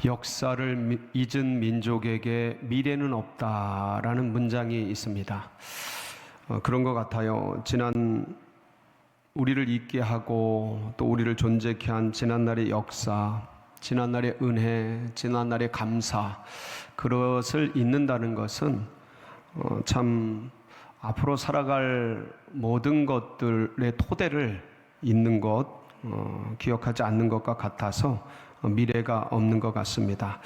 역사를 잊은 민족에게 미래는 없다라는 문장이 있습니다. 그런 것 같아요. 지난 우리를 잊게 하고 또 우리를 존재케 한 지난날의 역사, 지난날의 은혜, 지난날의 감사, 그것을 잊는다는 것은 참 앞으로 살아갈 모든 것들의 토대를 잊는 것, 기억하지 않는 것과 같아서 미래가 없는 것 같습니다.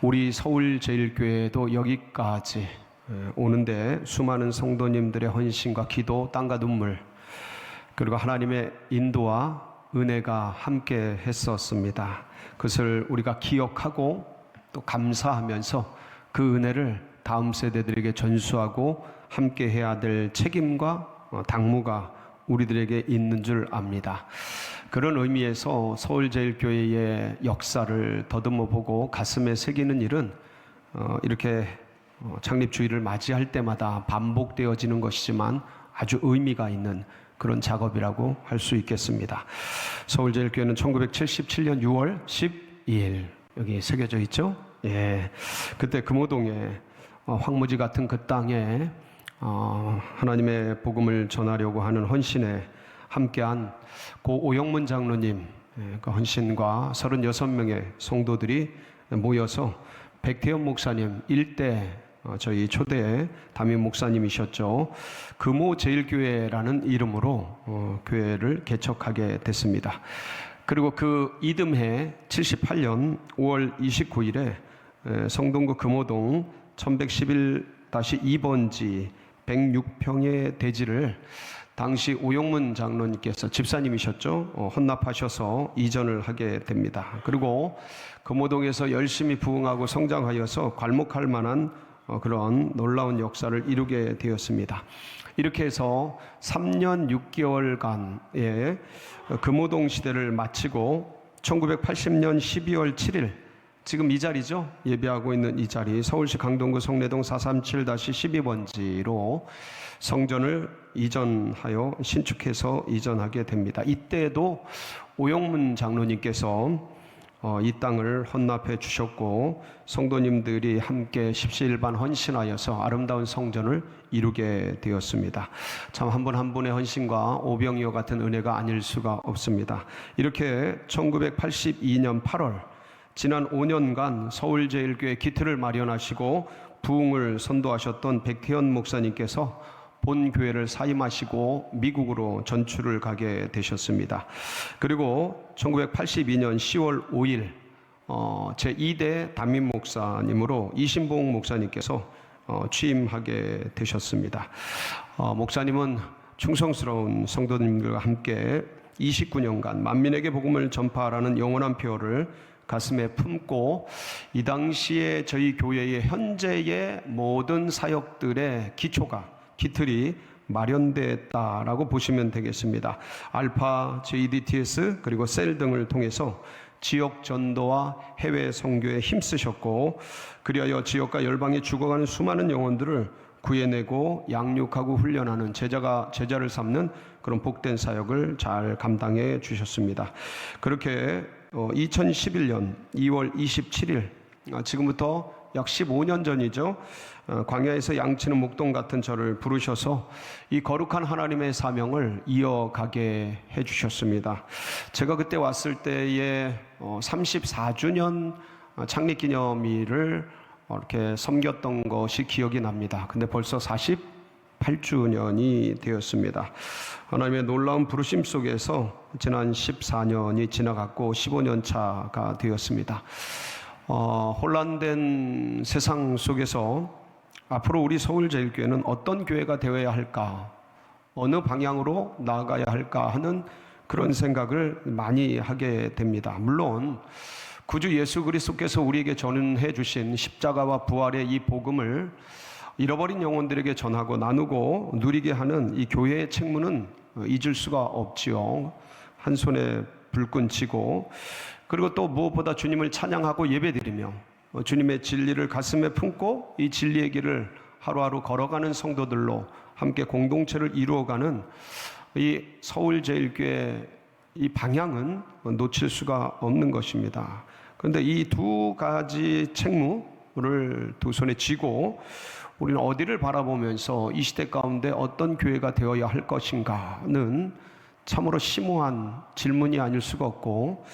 우리 서울제일교회도 여기까지 오는데 수많은 성도님들의 헌신과 기도, 땀과 눈물, 그리고 하나님의 인도와 은혜가 함께 했었습니다. 그것을 우리가 기억하고 또 감사하면서 그 은혜를 다음 세대들에게 전수하고 함께 해야 될 책임과 당무가 우리들에게 있는 줄 압니다. 그런 의미에서 서울제일교회의 역사를 더듬어 보고 가슴에 새기는 일은 이렇게 창립주일을 맞이할 때마다 반복되어지는 것이지만 아주 의미가 있는 그런 작업이라고 할 수 있겠습니다. 서울제일교회는 1977년 6월 12일 여기 새겨져 있죠? 예, 그때 금호동에 황무지 같은 그 땅에 하나님의 복음을 전하려고 하는 헌신에 함께한 고 오영문 장로님 그 헌신과 36명의 성도들이 모여서 백태현 목사님 일대 저희 초대 담임 목사님이셨죠. 금호제일교회라는 이름으로 교회를 개척하게 됐습니다. 그리고 그 이듬해 78년 5월 29일에 성동구 금호동 1111-2번지 106평의 대지를 당시 오영문 장로님께서 집사님이셨죠. 헌납하셔서 이전을 하게 됩니다. 그리고 금호동에서 열심히 부흥하고 성장하여서 괄목할 만한 그런 놀라운 역사를 이루게 되었습니다. 이렇게 해서 3년 6개월간의 금호동 시대를 마치고 1980년 12월 7일 지금 이 자리죠. 예배하고 있는 이 자리 서울시 강동구 성내동 437-12번지로 성전을 이전하여 신축해서 이전하게 됩니다. 이때도 오영문 장로님께서 이 땅을 헌납해 주셨고 성도님들이 함께 십시일반 헌신하여서 아름다운 성전을 이루게 되었습니다. 참 한 분 한 분의 헌신과 오병이어 같은 은혜가 아닐 수가 없습니다. 이렇게 1982년 8월 지난 5년간 서울제일교회 기틀을 마련하시고 부흥을 선도하셨던 백태현 목사님께서 본 교회를 사임하시고 미국으로 전출을 가게 되셨습니다. 그리고 1982년 10월 5일 제2대 담임 목사님으로 이신봉 목사님께서 취임하게 되셨습니다. 목사님은 충성스러운 성도님들과 함께 29년간 만민에게 복음을 전파하라는 영원한 표어를 가슴에 품고 이 당시에 저희 교회의 현재의 모든 사역들의 기틀이 마련됐다라고 보시면 되겠습니다. 알파, JDTS 그리고 셀 등을 통해서 지역 전도와 해외 선교에 힘쓰셨고 그리하여 지역과 열방에 죽어가는 수많은 영혼들을 구해내고 양육하고 훈련하는 제자를 삼는 그런 복된 사역을 잘 감당해 주셨습니다. 그렇게 2011년 2월 27일 지금부터 약 15년 전이죠. 광야에서 양치는 목동 같은 저를 부르셔서 이 거룩한 하나님의 사명을 이어가게 해주셨습니다. 제가 그때 왔을 때에 34주년 창립기념일을 이렇게 섬겼던 것이 기억이 납니다. 근데 벌써 48주년이 되었습니다. 하나님의 놀라운 부르심 속에서 지난 14년이 지나갔고 15년 차가 되었습니다. 혼란된 세상 속에서 앞으로 우리 서울제일교회는 어떤 교회가 되어야 할까, 어느 방향으로 나아가야 할까 하는 그런 생각을 많이 하게 됩니다. 물론 구주 예수 그리스도께서 우리에게 전해 주신 십자가와 부활의 이 복음을 잃어버린 영혼들에게 전하고 나누고 누리게 하는 이 교회의 책무는 잊을 수가 없지요. 한 손에 불끈 쥐고 그리고 또 무엇보다 주님을 찬양하고 예배드리며 주님의 진리를 가슴에 품고 이 진리의 길을 하루하루 걸어가는 성도들로 함께 공동체를 이루어가는 이 서울제일교회 이 방향은 놓칠 수가 없는 것입니다. 그런데 이 두 가지 책무를 두 손에 쥐고 우리는 어디를 바라보면서 이 시대 가운데 어떤 교회가 되어야 할 것인가는 참으로 심오한 질문이 아닐 수가 없고,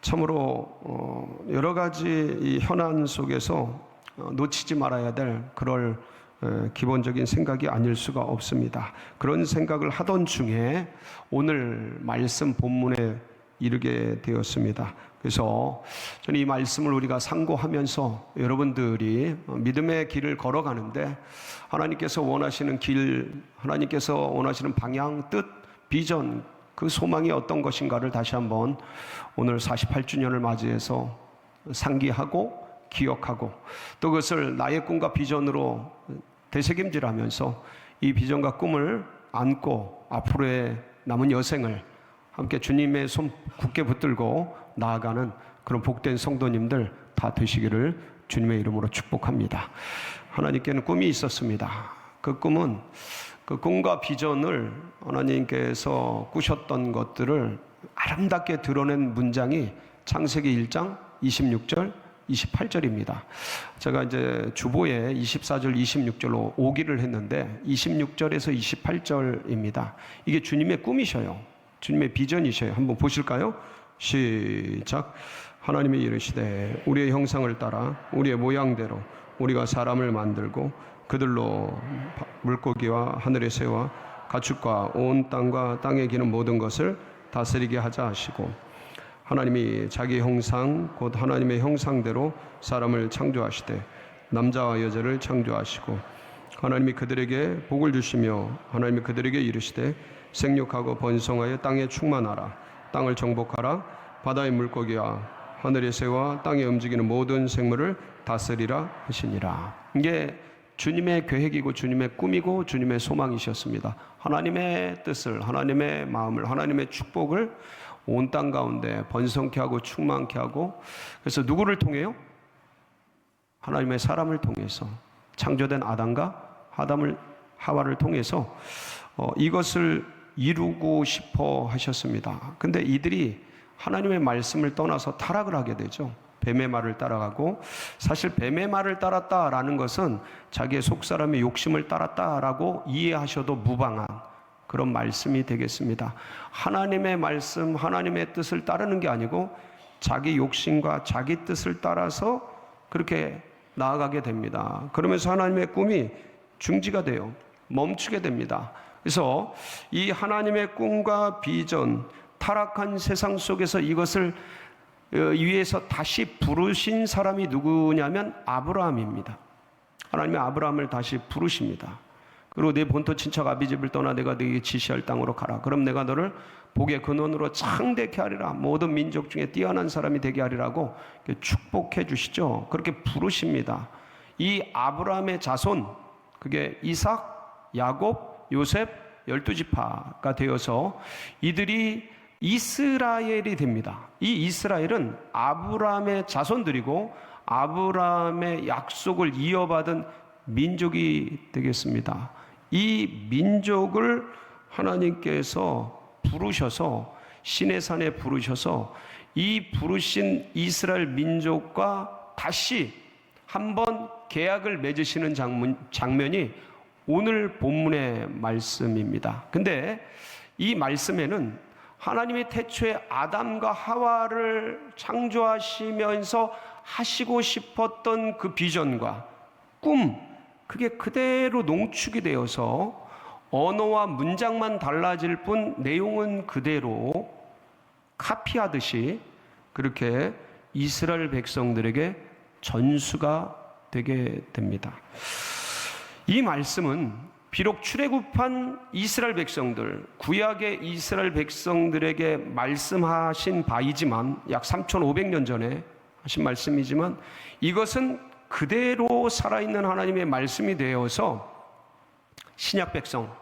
참으로 여러 가지 이 현안 속에서 놓치지 말아야 될 그럴 기본적인 생각이 아닐 수가 없습니다. 그런 생각을 하던 중에 오늘 말씀 본문에 이르게 되었습니다. 그래서 저는 이 말씀을 우리가 상고하면서 여러분들이 믿음의 길을 걸어가는데 하나님께서 원하시는 길, 하나님께서 원하시는 방향, 뜻, 비전, 그 소망이 어떤 것인가를 다시 한번 오늘 48주년을 맞이해서 상기하고 기억하고, 또 그것을 나의 꿈과 비전으로 되새김질하면서 이 비전과 꿈을 안고 앞으로의 남은 여생을 함께 주님의 손 굳게 붙들고 나아가는 그런 복된 성도님들 다 되시기를 주님의 이름으로 축복합니다. 하나님께는 꿈이 있었습니다. 그 꿈은, 그 꿈과 비전을 하나님께서 꾸셨던 것들을 아름답게 드러낸 문장이 창세기 1장 26절 28절입니다. 제가 이제 주보에 24절 26절로 오기를 했는데 26절에서 28절입니다. 이게 주님의 꿈이셔요. 주님의 비전이셔요. 한번 보실까요? 시작. 하나님이 이르시되 우리의 형상을 따라 우리의 모양대로 우리가 사람을 만들고 그들로 물고기와 하늘의 새와 가축과 온 땅과 땅에 기는 모든 것을 다스리게 하자 하시고, 하나님이 자기 형상 곧 하나님의 형상대로 사람을 창조하시되 남자와 여자를 창조하시고, 하나님이 그들에게 복을 주시며 하나님이 그들에게 이르시되 생육하고 번성하여 땅에 충만하라. 땅을 정복하라. 바다의 물고기와 하늘의 새와 땅에 움직이는 모든 생물을 다스리라 하시니라. 이게 주님의 계획이고 주님의 꿈이고 주님의 소망이셨습니다. 하나님의 뜻을, 하나님의 마음을, 하나님의 축복을 온 땅 가운데 번성케 하고 충만케 하고, 그래서 누구를 통해요? 하나님의 사람을 통해서, 창조된 아담과 하와를 통해서 이것을 이루고 싶어 하셨습니다. 근데 이들이 하나님의 말씀을 떠나서 타락을 하게 되죠. 뱀의 말을 따라가고, 사실 뱀의 말을 따랐다라는 것은 자기의 속사람의 욕심을 따랐다라고 이해하셔도 무방한 그런 말씀이 되겠습니다. 하나님의 말씀, 하나님의 뜻을 따르는 게 아니고 자기 욕심과 자기 뜻을 따라서 그렇게 나아가게 됩니다. 그러면서 하나님의 꿈이 중지가 돼요. 멈추게 됩니다. 그래서 이 하나님의 꿈과 비전, 타락한 세상 속에서 이것을 위해서 다시 부르신 사람이 누구냐면 아브라함입니다. 하나님이 아브라함을 다시 부르십니다. 그리고 내 본토 친척 아비집을 떠나 내가 네게 지시할 땅으로 가라. 그럼 내가 너를 복의 근원으로 창대케 하리라. 모든 민족 중에 뛰어난 사람이 되게 하리라고 축복해 주시죠. 그렇게 부르십니다. 이 아브라함의 자손, 그게 이삭, 야곱, 요셉 12지파가 되어서 이들이 이스라엘이 됩니다. 이 이스라엘은 아브라함의 자손들이고 아브라함의 약속을 이어받은 민족이 되겠습니다. 이 민족을 하나님께서 부르셔서 시내산에 부르셔서 이 부르신 이스라엘 민족과 다시 한번 계약을 맺으시는 장면이 오늘 본문의 말씀입니다. 근데 이 말씀에는 하나님이 태초에 아담과 하와를 창조하시면서 하시고 싶었던 그 비전과 꿈, 그게 그대로 농축이 되어서 언어와 문장만 달라질 뿐 내용은 그대로 카피하듯이 그렇게 이스라엘 백성들에게 전수가 되게 됩니다. 이 말씀은 비록 출애굽한 이스라엘 백성들, 구약의 이스라엘 백성들에게 말씀하신 바이지만, 약 3,500년 전에 하신 말씀이지만, 이것은 그대로 살아있는 하나님의 말씀이 되어서 신약 백성,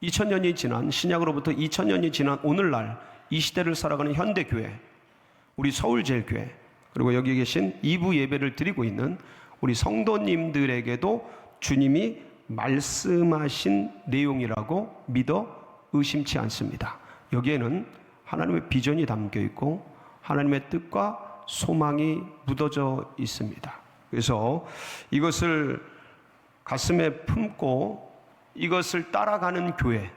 2000년이 지난, 신약으로부터 2000년이 지난 오늘날 이 시대를 살아가는 현대교회, 우리 서울제일교회, 그리고 여기 계신 2부 예배를 드리고 있는 우리 성도님들에게도 주님이 말씀하신 내용이라고 믿어 의심치 않습니다. 여기에는 하나님의 비전이 담겨 있고 하나님의 뜻과 소망이 묻어져 있습니다. 그래서 이것을 가슴에 품고 이것을 따라가는 교회,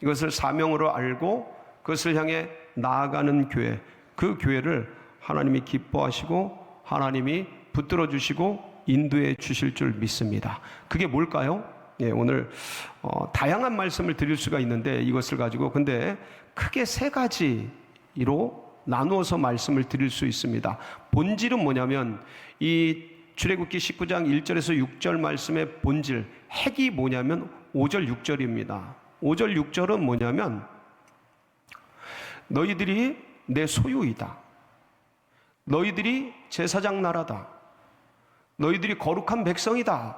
이것을 사명으로 알고 그것을 향해 나아가는 교회, 그 교회를 하나님이 기뻐하시고 하나님이 붙들어 주시고 인도해 주실 줄 믿습니다. 그게 뭘까요? 오늘 다양한 말씀을 드릴 수가 있는데 이것을 가지고 근데 크게 세 가지로 나누어서 말씀을 드릴 수 있습니다. 본질은 뭐냐면 이 출애굽기 19장 1절에서 6절 말씀의 본질, 핵이 뭐냐면 5절 6절입니다. 5절 6절은 뭐냐면 너희들이 내 소유이다. 너희들이 제사장 나라다. 너희들이 거룩한 백성이다.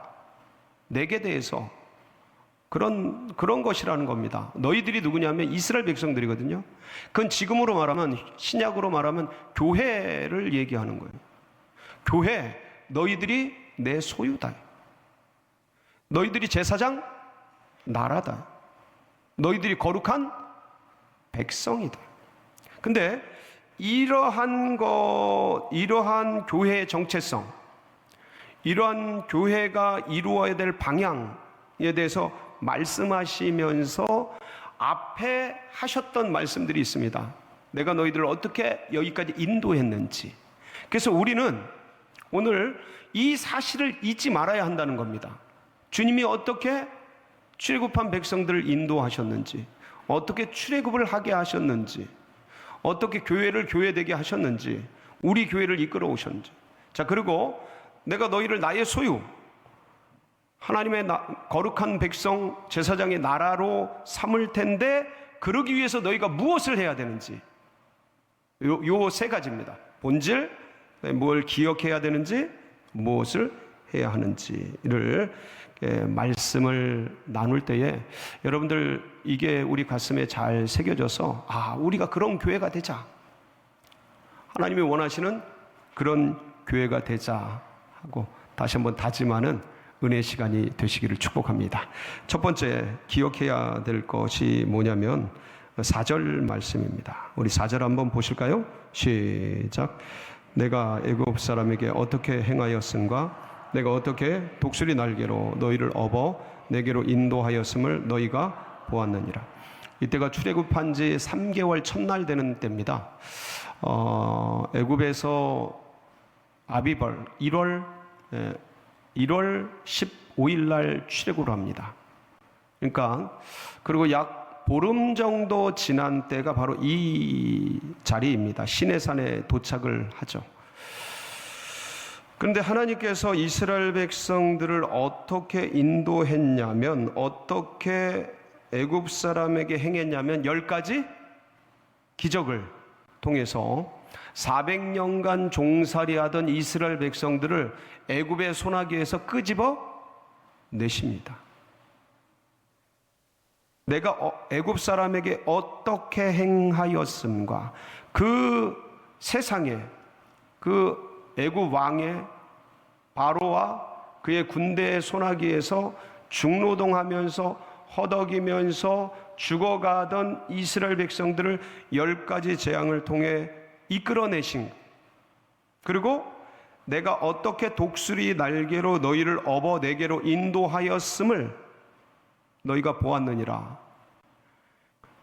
내게 대해서 그런 것이라는 겁니다. 너희들이 누구냐면 이스라엘 백성들이거든요. 그건 지금으로 말하면, 신약으로 말하면 교회를 얘기하는 거예요. 교회, 너희들이 내 소유다. 너희들이 제사장 나라다. 너희들이 거룩한 백성이다. 근데 이러한 교회의 정체성, 이러한 교회가 이루어야 될 방향에 대해서 말씀하시면서 앞에 하셨던 말씀들이 있습니다. 내가 너희들을 어떻게 여기까지 인도했는지. 그래서 우리는 오늘 이 사실을 잊지 말아야 한다는 겁니다. 주님이 어떻게 출애굽한 백성들을 인도하셨는지, 어떻게 출애굽을 하게 하셨는지, 어떻게 교회를 교회되게 하셨는지, 우리 교회를 이끌어 오셨는지. 자, 그리고 내가 너희를 나의 소유, 하나님의 거룩한 백성, 제사장의 나라로 삼을 텐데 그러기 위해서 너희가 무엇을 해야 되는지, 요 세 가지입니다. 본질, 뭘 기억해야 되는지, 무엇을 해야 하는지를 말씀을 나눌 때에 여러분들 이게 우리 가슴에 잘 새겨져서 우리가 그런 교회가 되자, 하나님이 원하시는 그런 교회가 되자 하고 다시 한번 다짐하는 은혜 시간이 되시기를 축복합니다. 첫 번째 기억해야 될 것이 뭐냐면 4절 말씀입니다. 우리 4절 한번 보실까요? 시작. 내가 애굽 사람에게 어떻게 행하였음과 내가 어떻게 독수리 날개로 너희를 업어 내게로 인도하였음을 너희가 보았느니라. 이때가 출애굽한 지 3개월 첫날 되는 때입니다. 애굽에서 아비벌 1월 15일 날 출애굽을 합니다. 그러니까 그리고 약 보름 정도 지난 때가 바로 이 자리입니다. 시내산에 도착을 하죠. 그런데 하나님께서 이스라엘 백성들을 어떻게 인도했냐면, 어떻게 애굽 사람에게 행했냐면 10가지 기적을 통해서 400년간 종살이하던 이스라엘 백성들을 애굽의 소나기에서 끄집어 내십니다. 내가 애굽 사람에게 어떻게 행하였음과 그 세상에 그 애굽 왕의 바로와 그의 군대의 소나기에서 중노동하면서 허덕이면서 죽어가던 이스라엘 백성들을 10가지 재앙을 통해 이끌어내신, 그리고 내가 어떻게 독수리 날개로 너희를 업어 내게로 인도하였음을 너희가 보았느니라.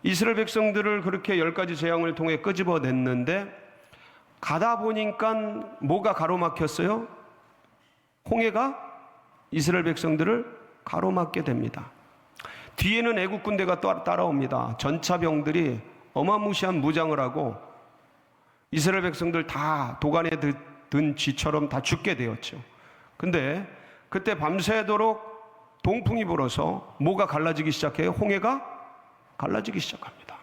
이스라엘 백성들을 그렇게 10가지 재앙을 통해 끄집어냈는데 가다 보니까 뭐가 가로막혔어요? 홍해가 이스라엘 백성들을 가로막게 됩니다. 뒤에는 애국 군대가 따라옵니다. 전차병들이 어마무시한 무장을 하고 이스라엘 백성들 다 도간에 든 쥐처럼 다 죽게 되었죠. 근데 그때 밤새도록 동풍이 불어서 뭐가 갈라지기 시작해요? 홍해가 갈라지기 시작합니다.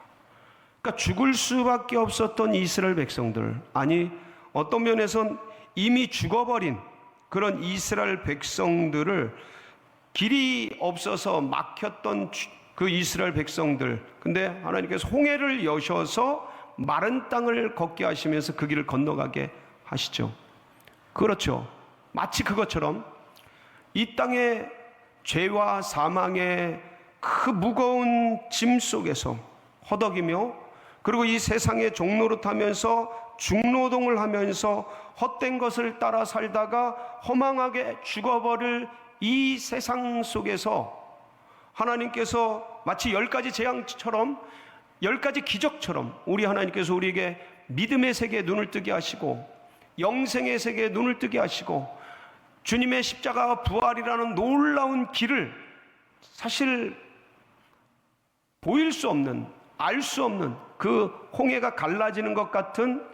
그러니까 죽을 수밖에 없었던 이스라엘 백성들, 아니 어떤 면에선 이미 죽어버린 그런 이스라엘 백성들을, 길이 없어서 막혔던 그 이스라엘 백성들, 근데 하나님께서 홍해를 여셔서 마른 땅을 걷게 하시면서 그 길을 건너가게 하시죠. 그렇죠. 마치 그것처럼 이 땅의 죄와 사망의 그 무거운 짐 속에서 허덕이며, 그리고 이 세상의 종노릇하면서 중노동을 하면서 헛된 것을 따라 살다가 허망하게 죽어버릴 이 세상 속에서 하나님께서 마치 10가지 재앙처럼 10가지 기적처럼 우리 하나님께서 우리에게 믿음의 세계에 눈을 뜨게 하시고 영생의 세계에 눈을 뜨게 하시고 주님의 십자가와 부활이라는 놀라운 길을 사실 보일 수 없는, 알 수 없는 그 홍해가 갈라지는 것 같은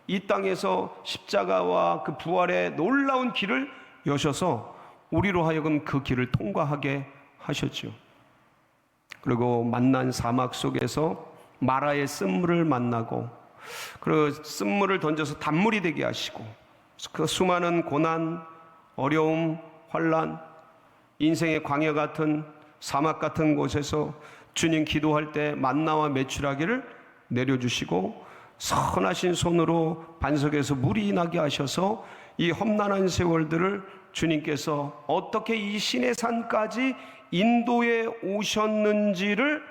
이 땅에서 십자가와 그 부활의 놀라운 길을 여셔서 우리로 하여금 그 길을 통과하게 하셨죠. 그리고 만난 사막 속에서 마라의 쓴물을 만나고 그 쓴물을 던져서 단물이 되게 하시고 그 수많은 고난, 어려움, 환난, 인생의 광야 같은 사막 같은 곳에서 주님 기도할 때 만나와 메추라기를 내려주시고 선하신 손으로 반석에서 물이 나게 하셔서 이 험난한 세월들을 주님께서 어떻게 이 신의 산까지 인도에 오셨는지를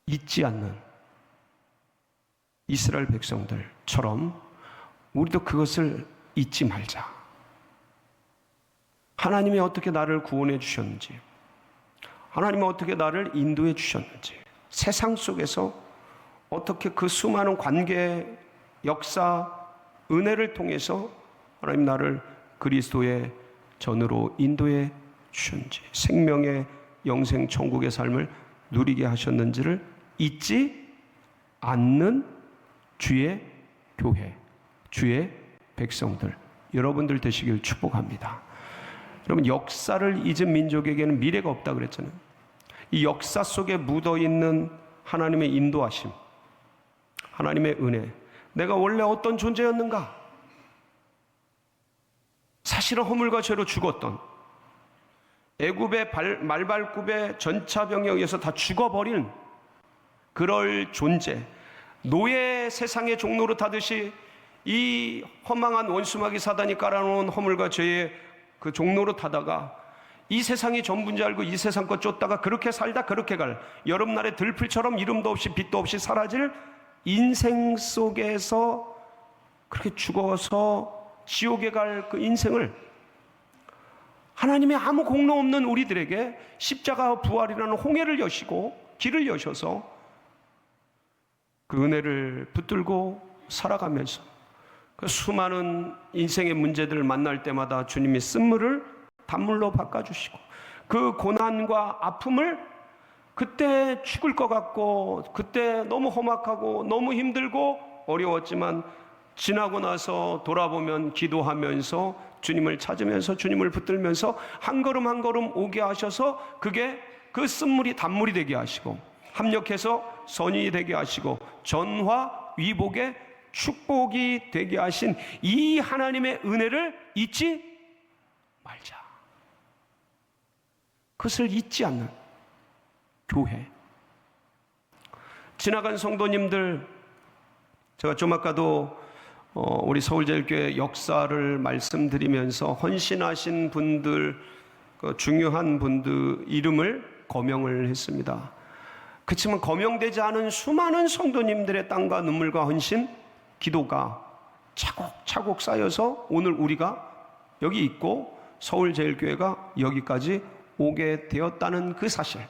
잊지 않는 이스라엘 백성들처럼 우리도 그것을 잊지 말자. 하나님이 어떻게 나를 구원해 주셨는지, 하나님이 어떻게 나를 인도해 주셨는지, 세상 속에서 어떻게 그 수많은 관계, 역사, 은혜를 통해서 하나님 나를 그리스도의 전으로 인도해 주셨는지, 생명의 영생 천국의 삶을 누리게 하셨는지를 잊지 않는 주의 교회, 주의 백성들, 여러분들 되시길 축복합니다. 여러분, 역사를 잊은 민족에게는 미래가 없다 그랬잖아요. 이 역사 속에 묻어있는 하나님의 인도하심, 하나님의 은혜, 내가 원래 어떤 존재였는가? 사실은 허물과 죄로 죽었던 애굽의 말발굽의 전차병에 의해서 다 죽어버린 그럴 존재, 노예 세상의 종로로 타듯이 이 허망한 원수마귀 사단이 깔아놓은 허물과 죄의 그 종로로 타다가 이 세상이 전부인 줄 알고 이 세상 것 쫓다가 그렇게 살다 그렇게 갈 여름날의 들풀처럼 이름도 없이 빛도 없이 사라질 인생 속에서 그렇게 죽어서 지옥에 갈 그 인생을 하나님의 아무 공로 없는 우리들에게 십자가와 부활이라는 홍해를 여시고 길을 여셔서 그 은혜를 붙들고 살아가면서 그 수많은 인생의 문제들을 만날 때마다 주님이 쓴물을 단물로 바꿔주시고 그 고난과 아픔을 그때 죽을 것 같고 그때 너무 험악하고 너무 힘들고 어려웠지만 지나고 나서 돌아보면 기도하면서 주님을 찾으면서 주님을 붙들면서 한 걸음 한 걸음 오게 하셔서 그게 그 쓴물이 단물이 되게 하시고 합력해서 선이 되게 하시고 전화 위복의 축복이 되게 하신 이 하나님의 은혜를 잊지 말자. 그것을 잊지 않는 교회. 지나간 성도님들, 제가 좀 아까도 우리 서울제일교회 역사를 말씀드리면서 헌신하신 분들, 그 중요한 분들 이름을 거명을 했습니다. 그렇지만 거명되지 않은 수많은 성도님들의 땀과 눈물과 헌신, 기도가 차곡차곡 쌓여서 오늘 우리가 여기 있고 서울제일교회가 여기까지 오게 되었다는 그 사실.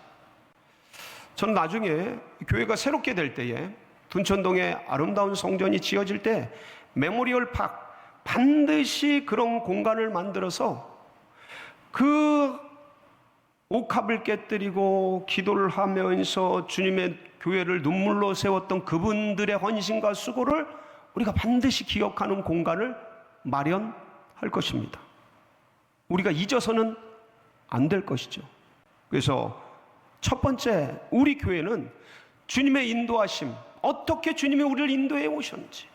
저는 나중에 교회가 새롭게 될 때에 둔천동에 아름다운 성전이 지어질 때 메모리얼 팍 반드시 그런 공간을 만들어서 그 옥합을 깨뜨리고 기도를 하면서 주님의 교회를 눈물로 세웠던 그분들의 헌신과 수고를 우리가 반드시 기억하는 공간을 마련할 것입니다. 우리가 잊어서는 안 될 것이죠. 그래서 첫 번째, 우리 교회는 주님의 인도하심, 어떻게 주님이 우리를 인도해 오셨는지,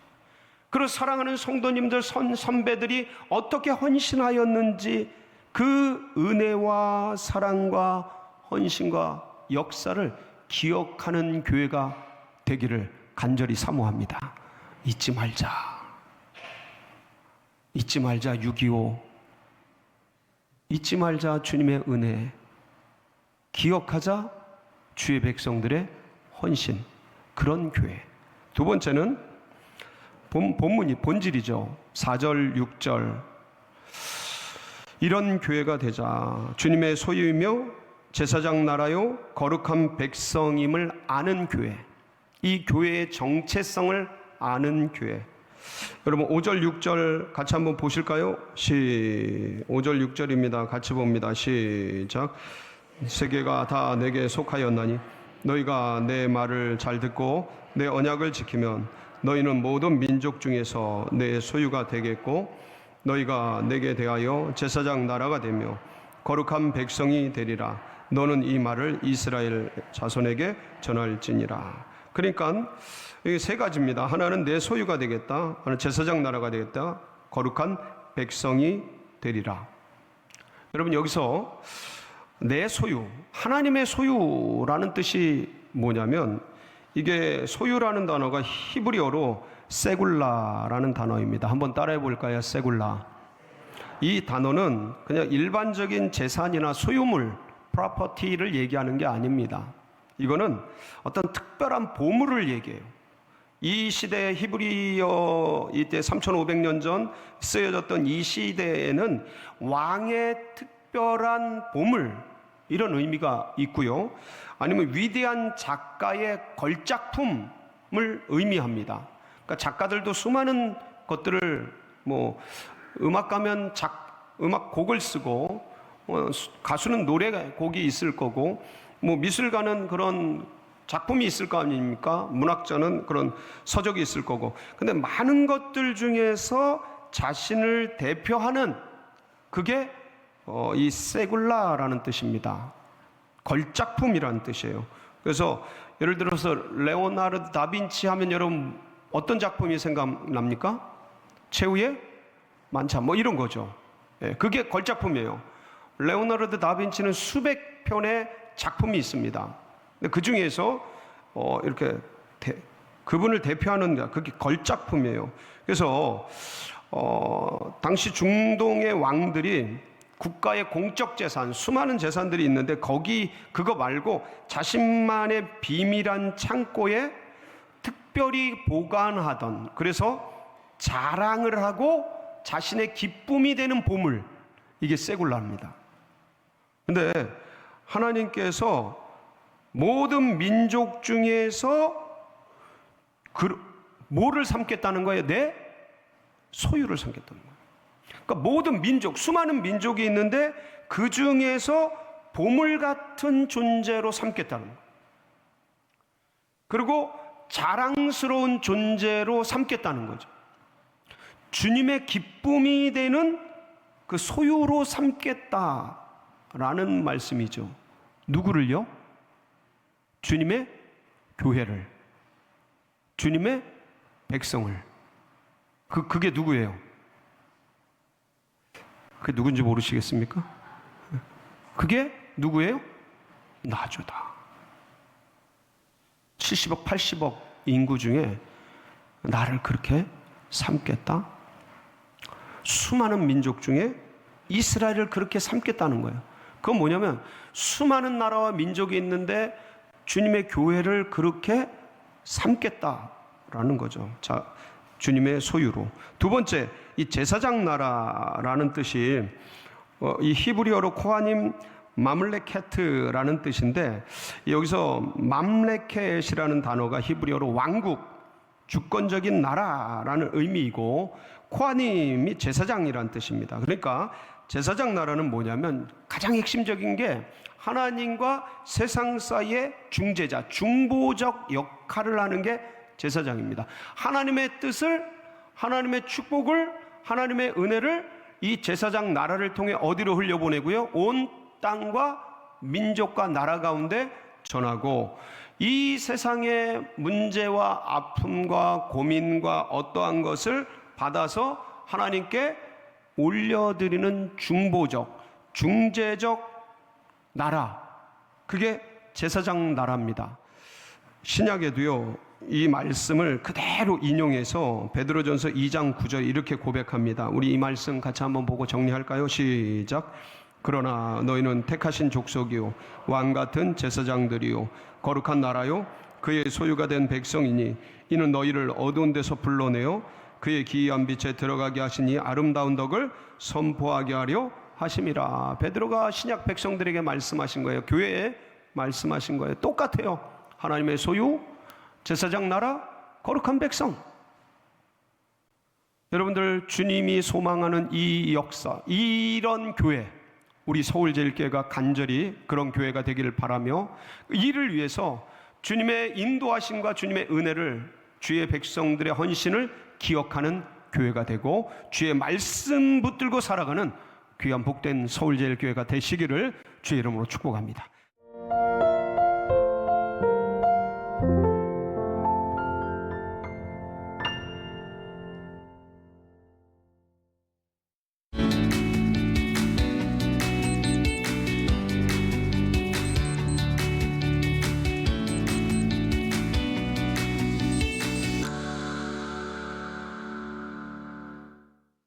그리고 사랑하는 성도님들, 선배들이 어떻게 헌신하였는지 그 은혜와 사랑과 헌신과 역사를 기억하는 교회가 되기를 간절히 사모합니다. 잊지 말자. 잊지 말자 6.25. 잊지 말자 주님의 은혜. 기억하자 주의 백성들의 헌신. 그런 교회. 두 번째는 본문이 본질이죠. 4절, 6절. 이런 교회가 되자 주님의 소유이며 제사장 나라요 거룩한 백성임을 아는 교회, 이 교회의 정체성을 아는 교회. 여러분 5절 6절 같이 한번 보실까요? 5절 6절입니다. 같이 봅니다. 시작. 세계가 다 내게 속하였나니 너희가 내 말을 잘 듣고 내 언약을 지키면 너희는 모든 민족 중에서 내 소유가 되겠고 너희가 내게 대하여 제사장 나라가 되며 거룩한 백성이 되리라. 너는 이 말을 이스라엘 자손에게 전할지니라. 그러니까 이게 세 가지입니다. 하나는 내 소유가 되겠다, 하나는 제사장 나라가 되겠다, 거룩한 백성이 되리라. 여러분 여기서 내 소유, 하나님의 소유라는 뜻이 뭐냐면, 이게 소유라는 단어가 히브리어로 세굴라라는 단어입니다. 한번 따라해 볼까요? 세굴라. 이 단어는 그냥 일반적인 재산이나 소유물, 프로퍼티를 얘기하는 게 아닙니다. 이거는 어떤 특별한 보물을 얘기해요. 이 시대 히브리어, 이때 3500년 전 쓰여졌던 이 시대에는 왕의 특별한 보물, 이런 의미가 있고요. 아니면 위대한 작가의 걸작품을 의미합니다. 그러니까 작가들도 수많은 것들을, 음악가면 음악곡을 쓰고, 가수는 노래곡이 있을 거고, 미술가는 그런 작품이 있을 거 아닙니까? 문학자는 그런 서적이 있을 거고. 근데 많은 것들 중에서 자신을 대표하는, 그게 이 세굴라라는 뜻입니다. 걸작품이라는 뜻이에요. 그래서 예를 들어서 레오나르도 다빈치 하면 여러분 어떤 작품이 생각납니까? 최후의 만찬 이런 거죠. 그게 걸작품이에요. 레오나르도 다빈치는 수백 편의 작품이 있습니다. 근데 그 중에서 이렇게 그분을 대표하는, 그게 걸작품이에요. 그래서 당시 중동의 왕들이 국가의 공적 재산, 수많은 재산들이 있는데 그거 말고 자신만의 비밀한 창고에 특별히 보관하던, 그래서 자랑을 하고 자신의 기쁨이 되는 보물, 이게 세굴라입니다. 근데 하나님께서 모든 민족 중에서 뭐를 삼겠다는 거예요? 내 소유를 삼겠다는 거예요. 그러니까 모든 민족, 수많은 민족이 있는데 그 중에서 보물 같은 존재로 삼겠다는 거예요. 그리고 자랑스러운 존재로 삼겠다는 거죠. 주님의 기쁨이 되는 그 소유로 삼겠다라는 말씀이죠. 누구를요? 주님의 교회를, 주님의 백성을. 그게 누구예요? 그게 누군지 모르시겠습니까? 그게 누구예요? 나주다. 70억, 80억 인구 중에 나를 그렇게 삼겠다? 수많은 민족 중에 이스라엘을 그렇게 삼겠다는 거예요. 그건 뭐냐면 수많은 나라와 민족이 있는데 주님의 교회를 그렇게 삼겠다라는 거죠. 자, 주님의 소유로. 두 번째, 이 제사장 나라라는 뜻이 이 히브리어로 코하님 맘레케트라는 뜻인데, 여기서 맘레켓이라는 단어가 히브리어로 왕국, 주권적인 나라라는 의미이고, 코하님이 제사장이라는 뜻입니다. 그러니까 제사장 나라는 뭐냐면 가장 핵심적인 게 하나님과 세상 사이의 중재자, 중보적 역할을 하는 게 제사장입니다. 하나님의 뜻을, 하나님의 축복을, 하나님의 은혜를 이 제사장 나라를 통해 어디로 흘려보내고요? 온 땅과 민족과 나라 가운데 전하고, 이 세상의 문제와 아픔과 고민과 어떠한 것을 받아서 하나님께 올려드리는 중보적, 중재적 나라, 그게 제사장 나라입니다. 신약에도요, 이 말씀을 그대로 인용해서 베드로전서 2장 9절 이렇게 고백합니다. 우리 이 말씀 같이 한번 보고 정리할까요? 시작. 그러나 너희는 택하신 족속이요 왕같은 제사장들이요 거룩한 나라요 그의 소유가 된 백성이니 이는 너희를 어두운 데서 불러내어 그의 기이한 빛에 들어가게 하시니 아름다운 덕을 선포하게 하려 하심이라. 베드로가 신약 백성들에게 말씀하신 거예요. 교회에 말씀하신 거예요. 똑같아요. 하나님의 소유, 제사장 나라, 거룩한 백성. 여러분들, 주님이 소망하는 이 역사, 이런 교회, 우리 서울제일교회가 간절히 그런 교회가 되기를 바라며, 이를 위해서 주님의 인도하심과 주님의 은혜를, 주의 백성들의 헌신을 기억하는 교회가 되고 주의 말씀 붙들고 살아가는 귀한 복된 서울제일교회가 되시기를 주의 이름으로 축복합니다.